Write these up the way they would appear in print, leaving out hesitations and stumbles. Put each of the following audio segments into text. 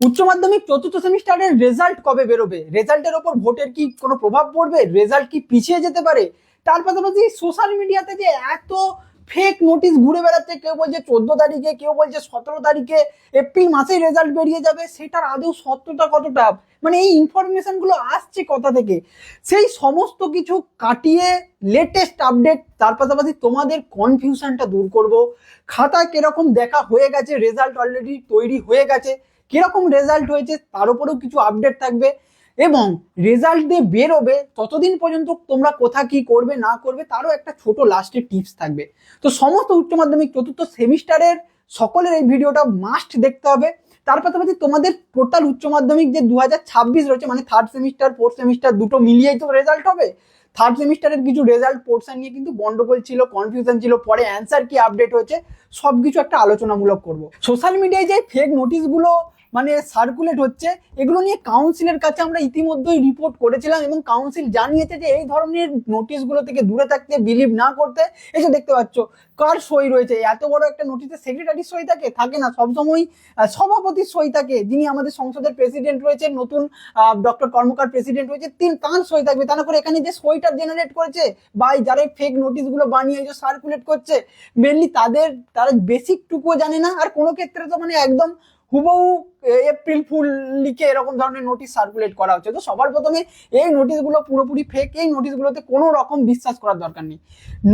উচ্চ মাধ্যমিক চতুর্থ সেমিস্টারের রেজাল্ট কবে বেরোবে? রেজাল্টের ওপর ভোটের কি কোনো প্রভাব পড়বে? রেজাল্ট কি পিছিয়ে যেতে পারে? তার পাশাপাশি সোশ্যাল মিডিয়াতে যে এত ফেক নোটিশ ঘুরে বেড়াচ্ছে, কেউ বলছে 14 তারিখে, কেউ বলছে 17 তারিখে, এপ্রিল মাসেই রেজাল্ট বেরিয়ে যাবে, সেটার আদৌ সত্যতা কতটা, মানে এই ইনফরমেশন গুলো আসছে কোথা থেকে, সেই সমস্ত কিছু কাটিয়ে লেটেস্ট আপডেট, তার পাশাপাশি তোমাদের কনফিউশনটা দূর করব। খাতায় কিরকম দেখা হয়ে গেছে, রেজাল্ট অলরেডি তৈরি হয়ে গেছে, কিরকম রেজাল্ট হয়েছে তার উপরেও কিছু আপডেট থাকবে, এবং রেজাল্ট দিয়ে বেরোবে ততদিন পর্যন্ত তোমরা কোথা কি করবে না করবে তারও একটা ছোট লাস্টের টিপস থাকবে। তো সমস্ত উচ্চ মাধ্যমিক চতুর্থ সেমিস্টারের সকলের এই ভিডিওটা মাস্ট দেখতে হবে। তার পাশাপাশি তোমাদের টোটাল উচ্চ মাধ্যমিক যে 2026 রয়েছে, মানে থার্ড সেমিস্টার ফোর্থ সেমিস্টার দুটো মিলিয়েই তো রেজাল্ট হবে। থার্ড সেমিস্টারের কিছু রেজাল্ট পোর্শন নিয়ে কিন্তু গন্ডগোল ছিল, কনফিউশন ছিল, পরে অ্যান্সার কি আপডেট হয়েছে সবকিছু একটা আলোচনামূলক করব। সোশ্যাল মিডিয়ায় যে ফেক নোটিশগুলো মানে সার্কুলেট হচ্ছে, এগুলো নিয়ে কাউন্সিলের কাছে আমরা ইতিমধ্যেই রিপোর্ট করেছিলাম, এবং কাউন্সিল জানিয়েছে যে এই ধরনের নোটিশগুলো থেকে দূরে থাকতে, বিলিভ না করতে। এসে দেখতে পাচ্ছ কার সই রয়েছে, এত বড় একটা নোটিশে সেক্রেটারির সই থাকে না, সবসময় সভাপতির সই থাকে, যিনি আমাদের সংসদের প্রেসিডেন্ট রয়েছে, নতুন ডক্টর কর্মকার প্রেসিডেন্ট রয়েছে, তার সই থাকবে। তা না করে এখানে যে সইটা জেনারেট করেছে বা যারা ফেক নোটিশগুলো বানিয়ে যে সার্কুলেট করছে, মেনলি তারা বেসিক টুকুও জানে না, আর কোনো ক্ষেত্রে তো মানে একদম হুবহু এপ্রিল ফুল লিখে এরকম ধরনের নোটিশ সার্কুলেট করা হচ্ছে। তো সবার প্রথমে এই নোটিশগুলো পুরোপুরি ফেক, এই নোটিশগুলোতে কোনো রকম বিশ্বাস করার দরকার নেই।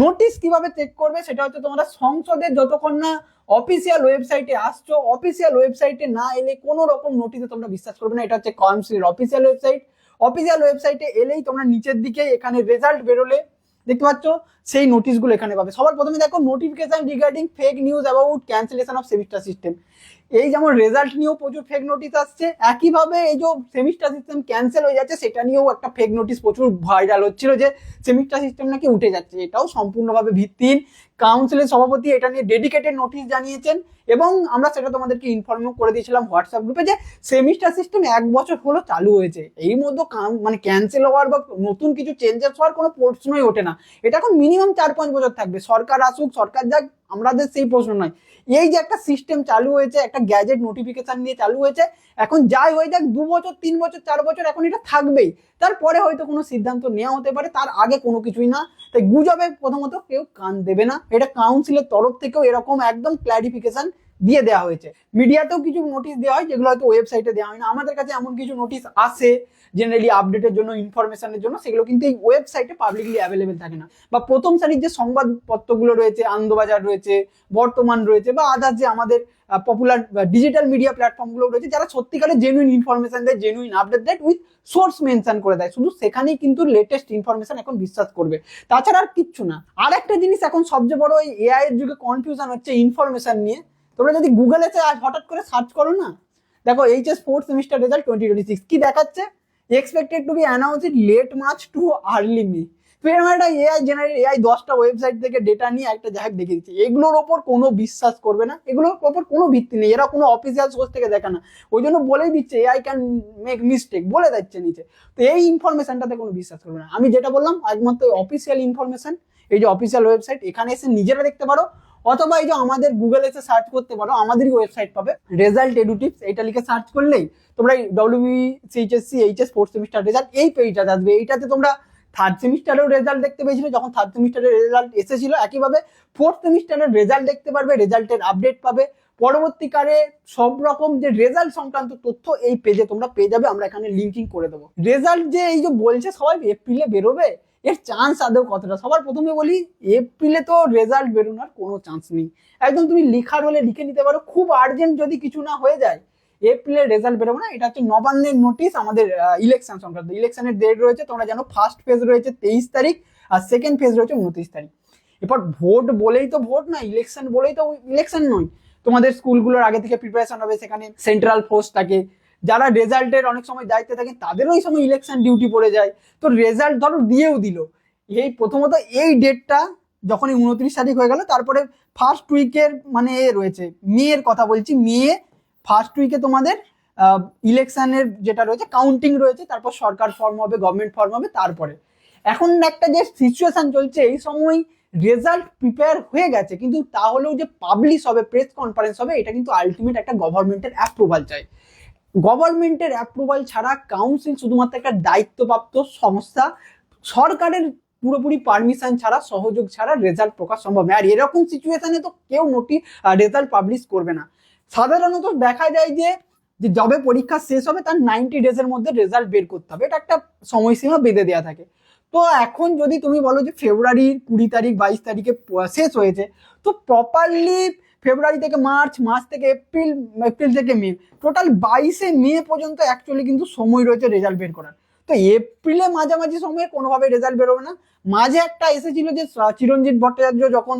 নোটিশ কিভাবে চেক করবে সেটা হচ্ছে, তোমরা সংসদের যতক্ষণ না অফিসিয়াল ওয়েবসাইটে আসছো, অফিসিয়াল ওয়েবসাইটে না এলে কোনো রকম নোটিশে তোমরা বিশ্বাস করবে না। এটা হচ্ছে কাউন্সিলের অফিসিয়াল ওয়েবসাইট। অফিসিয়াল ওয়েবসাইটে এলেই তোমরা নিচের দিকে এখানে রেজাল্ট বেরোলে দেখতে পাচ্ছ, সেই নোটিশগুলো এখানে পাবে। সবার প্রথমে দেখো notification regarding fake news about cancellation of semester system. এই যেমন রেজাল্ট নিয়েও প্রচুর ফেক নোটিশ আসছে, একইভাবে এই যে সেমিস্টার সিস্টেম ক্যান্সেল হয়ে যাচ্ছে সেটা নিয়েও একটা ফেক নোটিশ প্রচুর ভাইরাল হচ্ছিল, যে সেমিস্টার সিস্টেম নাকি উঠে যাচ্ছে। এটাও সম্পূর্ণভাবে ভিত্তিহীন। কাউন্সিলের সভাপতি এটা নিয়ে ডেডিকেটেড নোটিশ জানিয়েছেন, এবং আমরা সেটা তোমাদেরকে ইনফর্ম করে দিয়েছিলাম হোয়াটসঅ্যাপ গ্রুপে, যে সেমিস্টার সিস্টেম 1 বছর হলো চালু হয়েছে, এই মধ্যে মানে ক্যান্সেল হওয়ার বা নতুন কিছু চেঞ্জেস হওয়ার কোনো প্রশ্নই ওঠে না। এটা এখন মিনিমাম 4-5 বছর থাকবে, সরকার আসুক সরকার যাক, আমাদের সেই প্রশ্ন নয়। এই যে একটা সিস্টেম চালু হয়েছে, একটা গ্যাজেট নোটিফিকেশন দিয়ে চালু হয়েছে, এখন যাই হয়ে যাক 2 বছর 3 বছর 4 বছর এখন এটা থাকবেই। তারপরে হয়তো কোনো সিদ্ধান্ত নেওয়া হতে পারে, তার আগে কোনো কিছুই না। তাই গুজবে প্রথমত কেউ কান দেবে না, এটা কাউন্সিলের তরফ থেকেও এরকম একদম ক্ল্যারিফিকেশন দিয়ে দেওয়া হয়েছে। মিডিয়াতেও কিছু নোটিশ দেওয়া হয় যেগুলো হয়তো ওয়েবসাইটে দেওয়া হয় না, আমাদের কাছে এমন কিছু নোটিশ আসে জেনারেলি আপডেটের জন্য, ইনফরমেশনের জন্য, সেগুলো কিন্তু এই ওয়েবসাইটে পাবলিকলি অ্যাভেলেবেল থাকে না। বা প্রথম সারির যে সংবাদপত্রগুলো রয়েছে, আনন্দবাজার রয়েছে, বর্তমান রয়েছে, বা আদার্স যে আমাদের পপুলার ডিজিটাল মিডিয়া প্ল্যাটফর্মগুলো রয়েছে, যারা সত্যিকারের জেনুইন ইনফরমেশন দেয়, জেনুইন আপডেট দেয়, উইথ সোর্স মেনশন করে দেয়, শুধু সেখানেই কিন্তু লেটেস্ট ইনফরমেশন এখন বিশ্বাস করবে, তাছাড়া আর কিচ্ছু না। আর একটা জিনিস এখন সবচেয়ে বড় এই এআই এর যুগে কনফিউশন হচ্ছে ইনফরমেশন নিয়ে। তোমরা যদি গুগলে আজ হঠাৎ করে সার্চ করো না, দেখো এইচএস ফোর্থ সেমিস্টার রেজাল্ট 2026 কি দেখাচ্ছে, expected to be announce in late March to early May. তো এরকম একটা এআই জেনারেট, এআই 10টা ওয়েবসাইট থেকে ডেটা নিয়ে একটা জায়গায় দেখে দিচ্ছে। এগুলোর ওপর কোনো বিশ্বাস করবে না, এগুলোর ওপর কোনো ভিত্তি নেই, এরা কোনো অফিসিয়াল সোর্স থেকে দেখে না, ওই জন্য বলেই দিচ্ছে এআই ক্যান মেক মিস্টেক, বলে দিচ্ছে নিচে। তো এই ইনফরমেশনটাতে কোনো বিশ্বাস করবে না। আমি যেটা বললাম একমাত্র অফিসিয়াল ইনফরমেশন, এই যে অফিসিয়াল ওয়েবসাইট, এখানে এসে নিজেরা দেখতে পারো, অথবা এই যে আমাদের গুগলে এসে সার্চ করতে পারো, আমাদেরই ওয়েবসাইট পাবে, রেজাল্ট এডুটিপস, এটা লিখে সার্চ করলেই তোমরা ডব্লিউবিসিএইচএসসি এইচএস ফোর্থ সেমিস্টার রেজাল্ট এই পেজটা আসবে। এইটাতে তোমরা থার্ড সেমিস্টারেও রেজাল্ট দেখতে পেয়েছিলে যখন থার্ড সেমিস্টারের রেজাল্ট এসেছিল, একইভাবে ফোর্থ সেমিস্টারের রেজাল্ট দেখতে পারবে, রেজাল্টের আপডেট পাবে, পরবর্তীকালে সব রকম যে রেজাল্ট সংক্রান্ত তথ্য এই পেজে তোমরা পেয়ে যাবে, আমরা এখানে লিঙ্কিং করে দেবো। রেজাল্ট যে এই যে বলছে সবাই এপ্রিলে বেরোবে, এর চান্স আদৌ কতটা? সবার প্রথমে বলি, এপ্রিলে তো রেজাল্ট বেরোনোর কোনো চান্স নেই, একদম তুমি লিখার হলে লিখে নিতে পারো, খুব আর্জেন্ট যদি কিছু না হয়ে যায় এপ্রিলের রেজাল্ট বেরোবে না। এটা হচ্ছে নবান্নের নোটিশ আমাদের ইলেকশন সংক্রান্ত। ইলেকশনের ডেট রয়েছে, তোমরা জানো ফার্স্ট ফেজ রয়েছে 23 তারিখ, আর সেকেন্ড ফেজ রয়েছে 29 তারিখ। এরপর ভোট বলেই তো ভোট না, ইলেকশন বলেই তো ইলেকশন নয়। তোমাদের স্কুলগুলোর আগে থেকে প্রিপারেশন হবে, সেখানে সেন্ট্রাল ফোর্স থাকে, যারা রেজাল্টের অনেক সময় দায়িত্বে থাকেন তাদেরও ওই সময় ইলেকশন ডিউটি পড়ে যায়। তো রেজাল্ট ধরো দিয়েও দিল, এই প্রথমত এই ডেটটা যখন 29 তারিখ হয়ে গেল, তারপরে ফার্স্ট উইকের মানে রয়েছে মেয়ের কথা বলছি, মেয়ে ফার্স্ট উইকে তোমাদের ইলেকশনের যেটা রয়েছে কাউন্টিং রয়েছে, তারপর সরকার ফর্ম হবে, গভর্নমেন্ট ফর্ম হবে। তারপরে এখন একটা যে সিচুয়েশন চলছে, এই সময় রেজাল্ট প্রিপেয়ার হয়ে গেছে, কিন্তু তাহলেও যে পাবলিশ হবে, প্রেস কনফারেন্স হবে, এটা কিন্তু আলটিমেট একটা গভর্নমেন্টের অ্যাপ্রুভাল চাই। গভর্নমেন্টের অ্যাপ্রুভাল ছাড়া কাউন্সিল শুধুমাত্র একটা দায়িত্বপ্রাপ্ত সংস্থা, সরকারের পুরোপুরি পারমিশন ছাড়া, সহযোগ ছাড়া রেজাল্ট প্রকাশ সম্ভব নয়। আর এরকম সিচুয়েশনে তো কেউ রেজাল্ট পাবলিশ করবে না। সাধারণত দেখা যায় যে যবে পরীক্ষা শেষ হবে তার 90 ডেজের মধ্যে রেজাল্ট বের করতে হবে, এটা একটা সময়সীমা বেঁধে দেওয়া থাকে। তো এখন যদি তুমি বলো যে ফেব্রুয়ারির 20 তারিখ 22 তারিখে শেষ হয়েছে, তো প্রপারলি ফেব্রুয়ারি থেকে মার্চ, মার্চ থেকে এপ্রিল, এপ্রিল থেকে মে, টোটাল 22শে মে পর্যন্ত অ্যাকচুয়ালি কিন্তু সময় রয়েছে রেজাল্ট বের করার। তো এপ্রিলে মাঝামাঝি সময়ে কোনোভাবে রেজাল্ট বেরোবে না। মাঝে একটা এসেছিল যে চিরঞ্জিত ভট্টাচার্য যখন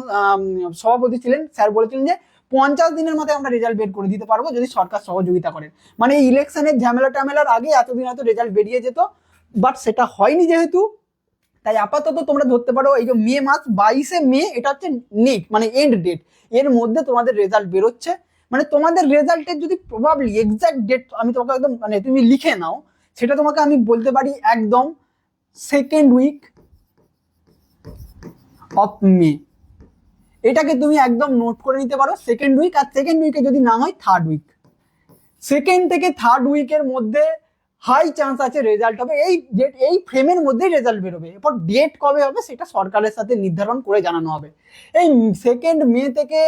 সভাপতি ছিলেন, স্যার বলেছিলেন যে 50 দিনের মাথায় আমরা রেজাল্ট বের করে দিতে পারবো যদি সরকার সহযোগিতা করেন। মানে এই ইলেকশনের ঝামেলা টামেলার আগে এতদিন হয়তো রেজাল্ট বেরিয়ে যেত, বাট সেটা হয়নি যেহেতু, তাই আপাতত তোমরা ধরতে পারো এই যে মে মাস 22শে মে এটা হচ্ছে নেট মানে এন্ড ডেট, এর মধ্যে তোমাদের রেজাল্ট বেরোচ্ছে। মানে তোমাদের রেজাল্টের যদি প্রবাবলি এক্সাক্ট ডেট আমি তোমাকে একদম মানে তুমি লিখে নাও, সেটা তোমাকে আমি বলতে পারি একদম সেকেন্ড উইক অফ মে। এটাকে তুমি একদম নোট করে নিতে পারো, সেকেন্ড উইক। আর সেকেন্ড উইকে যদি না হয় থার্ড উইক, সেকেন্ড থেকে থার্ড উইকের মধ্যে হাই চান্স আছে রেজাল্ট হবে। এই ফ্রেমের মধ্যেই রেজাল্ট বেরোবে। এরপর ডেট কবে হবে সেটা সরকারের সাথে নির্ধারণ করে জানানো হবে। এই সেকেন্ড মে থেকে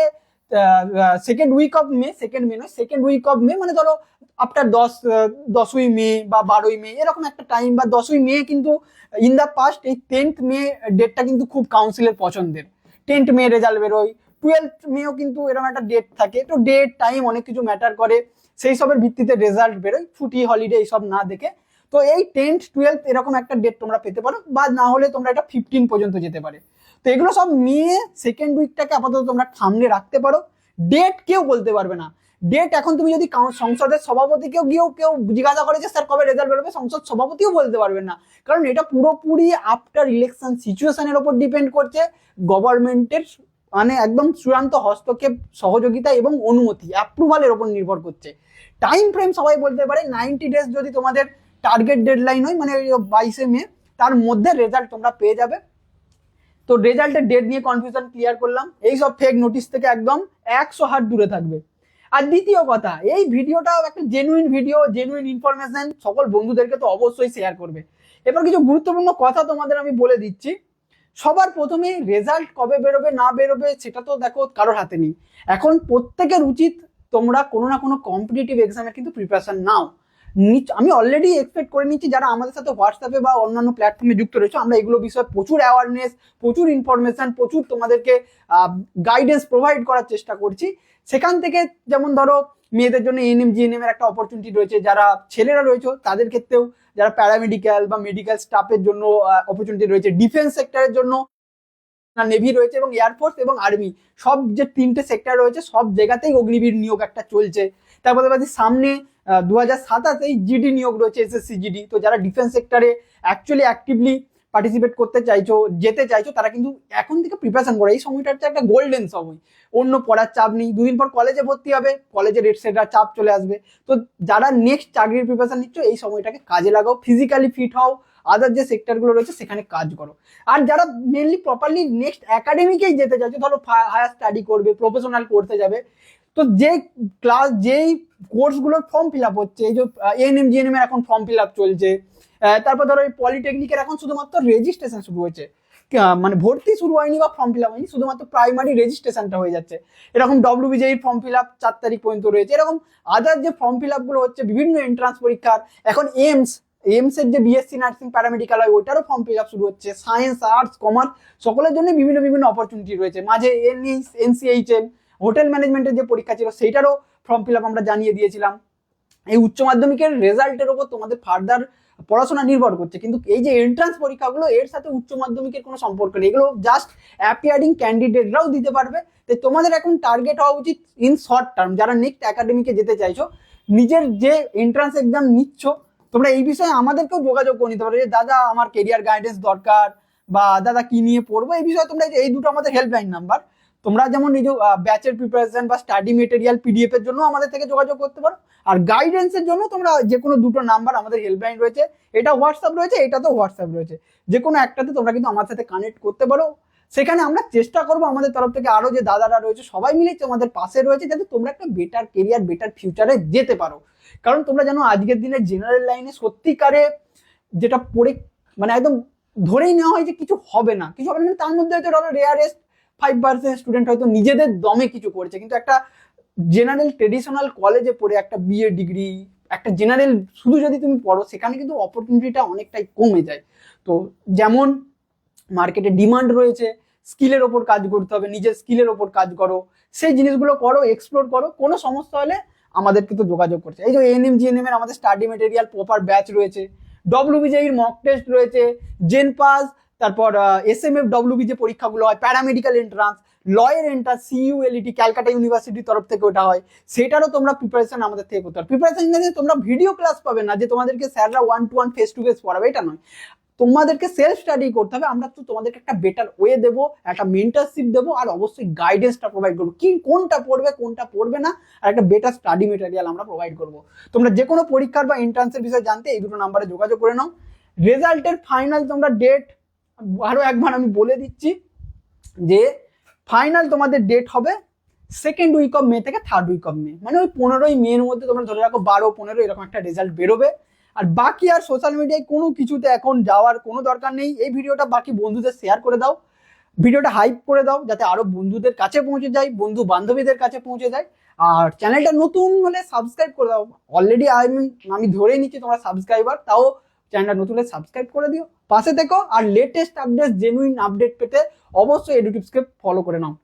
second week of May, second May নয়, সেকেন্ড উইক অফ মে মানে ধরো আফটার 10ই মে বা 12ই মে এরকম একটা টাইম, বা 10ই মে কিন্তু ইন দ্য পাস্ট এই 10th মে ডেটটা কিন্তু খুব কাউন্সিলের পছন্দের। 10th মে রেজাল্ট বেরোয়, 12th মেও কিন্তু এরকম একটা ডেট থাকে। তো ডেট টাইম অনেক কিছু ম্যাটার করে, সেই সবের ভিত্তিতে রেজাল্ট বেরোয়, ছুটি হলিডে এইসব না দেখে। তো এই 10th 12th এরকম একটা ডেট তোমরা পেতে পারো, বা না হলে তোমরা এটা 15 পর্যন্ত যেতে পারে। তো এগুলো সব নিয়ে সেকেন্ড উইকটাকে আপাতত তোমরা সামনে রাখতে পারো। ডেট কেউ বলতে পারবে না। ডেট এখন তুমি যদি সংসদের সভাপতিকেও গিয়েও কেউ জিজ্ঞাসা করে যে স্যার কবে রেজাল্ট বেরোবে, সংসদ সভাপতিও বলতে পারবেন না, কারণ এটা পুরোপুরি আফটার ইলেকশন সিচুয়েশনের উপর ডিপেন্ড করছে। গভর্নমেন্টের মানে একদম চূড়ান্ত হস্তক্ষেপ, সহযোগিতা এবং অনুমতি, অ্যাপ্রুভালের ওপর নির্ভর করছে। টাইম ফ্রেম সবাই বলতে পারে 90 ডেজ যদি তোমাদের টার্গেট ডেডলাইন হয়, মানে 22শে মে, তার মধ্যে রেজাল্ট তোমরা পেয়ে যাবে। তো রেজাল্টের ডেট নিয়ে কনফিউশন ক্লিয়ার করলাম। এই সব ফেক নোটিশ থেকে একদম 100 হাত দূরে থাকবে। আর দ্বিতীয় কথা, এই ভিডিওটাও একটা জেনুইন ভিডিও, জেনুইন ইনফরমেশন, সকল বন্ধুদেরকে তো অবশ্যই শেয়ার করবে। এবার কিছু গুরুত্বপূর্ণ কথা তোমাদের আমি বলে দিচ্ছি। সবার প্রথমে রেজাল্ট কবে বেরোবে না বেরোবে সেটা তো দেখো কারোর হাতে নেই। এখন প্রত্যেকের উচিত তোমরা কোনো না কোনো কম্পিটিটিভ এক্সামের কিন্তু প্রিপারেশন নাও। আমি অলরেডি এক্সপেক্ট করে নিচ্ছি যারা আমাদের সাথে হোয়াটসঅ্যাপে বা অন্যান্য প্ল্যাটফর্মে যুক্ত রয়েছে, আমরা এগুলো বিষয়ে প্রচুর অ্যাওয়ারনেস, প্রচুর ইনফরমেশন, প্রচুর তোমাদেরকে গাইডেন্স প্রোভাইড করার চেষ্টা করছি। সেখান থেকে যেমন ধরো মেয়েদের জন্য এএনএম জিএনএম এর একটা অপরচুনিটি রয়েছে, যারা ছেলেরা রয়েছে তাদের ক্ষেত্রেও, যারা প্যারামেডিক্যাল বা মেডিকেল স্টাফের জন্য অপরচুনিটি রয়েছে, ডিফেন্স সেক্টরের জন্য নেভি রয়েছে, এবং এয়ারফোর্স এবং আর্মি, সব যে 3টে সেক্টর রয়েছে সব জায়গাতেই অগ্নিবীর নিয়োগ একটা চলছে। তারপরে সামনে 2027 জিডি নিয়োগ রয়েছে, এসএসসি জিডি। তো যারা ডিফেন্স সেক্টরে অ্যাকচুয়ালি অ্যাক্টিভলি পার্টিসিপেট করতে চাইছো, যেতে চাইছো, তারা কিন্তু এখন থেকে প্রিপারেশন করো। এই সময়টা হচ্ছে একটা গোল্ডেন সময়, অন্য পড়ার চাপ নেই, 2 দিন পর কলেজে ভর্তি হবে, কলেজের সেটা চাপ চলে আসবে। তো যারা নেক্সট চাকরির প্রিপারেশন নিচ্ছ এই সময়টাকে কাজে লাগাও, ফিজিক্যালি ফিট হও, আদার যে সেক্টরগুলো রয়েছে সেখানে কাজ করো। আর যারা মেনলি প্রপারলি নেক্সট একাডেমিকেই যেতে চাইছো, ধরো হায়ার স্টাডি করবে, প্রফেশনাল কোর্সে যাবে, তো যেই কোর্সগুলোর ফর্ম ফিল আপ হচ্ছে, এই যে এএনএম জিএনএম এর এখন ফর্ম ফিল আপ চলছে, তারপর ধরো এই পলিটেকনিকের এখন শুধুমাত্র রেজিস্ট্রেশন শুরু হয়েছে, মানে ভর্তি শুরু হয়নি বা ফর্ম ফিল আপ হয়নি, শুধুমাত্র প্রাইমারি রেজিস্ট্রেশনটা হয়ে যাচ্ছে। এরকম ডব্লিউবিজেই ফর্ম ফিল আপ 4 তারিখ পর্যন্ত রয়েছে। এরকম আদার যে ফর্ম ফিল আপগুলো হচ্ছে বিভিন্ন এন্ট্রান্স পরীক্ষার, এখন এইমস এর যে বিএসসি নার্সিং প্যারামেডিক্যাল হয় ওইটারও ফর্ম ফিল আপ শুরু হচ্ছে। সায়েন্স, আর্টস, কমার্স সকলের জন্য বিভিন্ন অপরচুনিটি রয়েছে। মাঝে এনসিএইচএম হোটেল ম্যানেজমেন্টের যে পরীক্ষা ছিল সেইটারও ফর্ম ফিল আপ আমরা জানিয়ে দিয়েছিলাম। এই উচ্চ মাধ্যমিকের রেজাল্টের ওপর তোমাদের ফার্দার পড়াশোনা নির্ভর করছে, কিন্তু এই যে এন্ট্রান্স পরীক্ষাগুলো এর সাথে উচ্চ মাধ্যমিকের কোনো সম্পর্ক নেই, এগুলো জাস্ট অ্যাপিয়ারিং ক্যান্ডিডেটরাও দিতে পারবে। তাই তোমাদের এখন টার্গেট হওয়া উচিত ইন শর্ট টার্ম, যারা নেক্সট একাডেমিকে যেতে চাইছো, নিজের যে এন্ট্রান্স এক্সাম নিচ্ছ তোমরা এই বিষয়ে আমাদেরকেও যোগাযোগ করে নিতে পারো যে দাদা আমার কেরিয়ার গাইডেন্স দরকার, বা দাদা কি নিয়ে পড়বো, এই বিষয়ে তোমরা এই দুটো আমাদের হেল্পলাইন নাম্বার। তোমরা যেমন এই যে ব্যাচের প্রিপারেশন বা স্টাডি মেটেরিয়াল পিডিএফ এর জন্য আমাদের থেকে যোগাযোগ করতে পারো, আর গাইডেন্সের জন্য তোমরা যে কোনো দুটো নাম্বার আমাদের হেল্পলাইন রয়েছে, এটা হোয়াটসঅ্যাপ রয়েছে, এটাতেও হোয়াটসঅ্যাপ রয়েছে, যে কোনো একটাতে তোমরা কিন্তু আমার সাথে কানেক্ট করতে পারো। সেখানে আমরা চেষ্টা করবো আমাদের তরফ থেকে, আরো যে দাদারা রয়েছে সবাই মিলে তোমাদের পাশে রয়েছে, যাতে তোমরা একটা বেটার কেরিয়ার, বেটার ফিউচারে যেতে পারো। কারণ তোমরা জানো আজকের দিনে জেনারেল লাইনে সত্যিকারে যেটা পড়ে মানে একদম ধরেই নেওয়া হয় যে কিছু হবে না, কিছু হবে না, তার মধ্যে হয়তো রেয়ারেস্ট 5% স্টুডেন্ট হয়তো নিজেদের দমে কিছু করেছে। কিন্তু একটা জেনারেল ট্রেডিশনাল কলেজে পড়ে একটা বিএ ডিগ্রি, একটা জেনারেল শুধু যদি তুমি পড়ো, সেখানে কিন্তু অপরচুনিটিটা অনেকটাই কমে যায়। তো যেমন মার্কেটে ডিমান্ড রয়েছে, স্কিলের ওপর কাজ করতে হবে, নিজের স্কিলের ওপর কাজ করো, সেই জিনিসগুলো করো, এক্সপ্লোর করো। কোনো সমস্যা হলে আমাদেরকে তো যোগাযোগ করছে। এই যে এএনএম জিএনএম এর আমাদের স্টাডি মেটেরিয়াল প্রপার ব্যাচ রয়েছে, ডব্লিউবিজের মক টেস্ট রয়েছে, জেন পাস, তারপর এসএমএফ ডব্লিউবিজে পরীক্ষাগুলো হয়, প্যারামেডিক্যাল এন্ট্রান্স, লয়ের এন্ট্রান্স, সিইউএলইটি ক্যালকাটা ইউনিভার্সিটির তরফ থেকে ওটা হয়, সেটারও তোমরা প্রিপারেশন আমাদের থেকে করতে হবে। প্রিপারেশন নিয়ে তোমরা ভিডিও ক্লাস পাবে না যে তোমাদেরকে স্যাররা 1-to-1 ফেস টু ফেস পড়াবে, এটা নয়। তোমাদেরকে সেলফ স্টাডি করতে হবে। আমরা তো তোমাদেরকে একটা বেটার ওয়ে দেবো, একটা মেন্টারশিপ দেবো, আর অবশ্যই গাইডেন্সটা প্রোভাইড করবো, কি কোনটা পড়বে কোনটা পড়বে না, আর একটা বেটার স্টাডি মেটেরিয়াল আমরা প্রোভাইড করবো। তোমরা যে কোনো পরীক্ষার বা এন্ট্রান্সের বিষয়ে জানতে এই দুটো নাম্বারে যোগাযোগ করে নাও। রেজাল্টের ফাইনাল তোমরা ডেট আরো একবার আমি বলে দিচ্ছি যে ফাইনাল তোমাদের ডেট হবে 2nd উইক অফ মে থেকে 3rd উইক অফ মে, মানে ওই 15ই মের মধ্যে তোমরা ধরে রাখো 12-15 এরকম একটা রেজাল্ট বেরোবে। আর বাকি আর সোশ্যাল মিডিয়ায় কোনো কিছুতে এখন যাওয়ার কোনো দরকার নেই। এই ভিডিওটা বাকি বন্ধুদের শেয়ার করে দাও, ভিডিওটা হাইপ করে দাও, যাতে আরো বন্ধুদের কাছে পৌঁছে যায়, বন্ধু বান্ধবীদের কাছে পৌঁছে যায়। আর চ্যানেলটা নতুন হলে সাবস্ক্রাইব করে দাও। অলরেডি আমি ধরে নিচ্ছি তোমরা সাবস্ক্রাইবার, তাও চ্যানেলটা নতুন হলে সাবস্ক্রাইব করে দিও, পাশে থেকো। আর লেটেস্ট আপডেট, জেনুইন আপডেট পেতে অবশ্যই এডুটিপসকে ফলো করে নাও।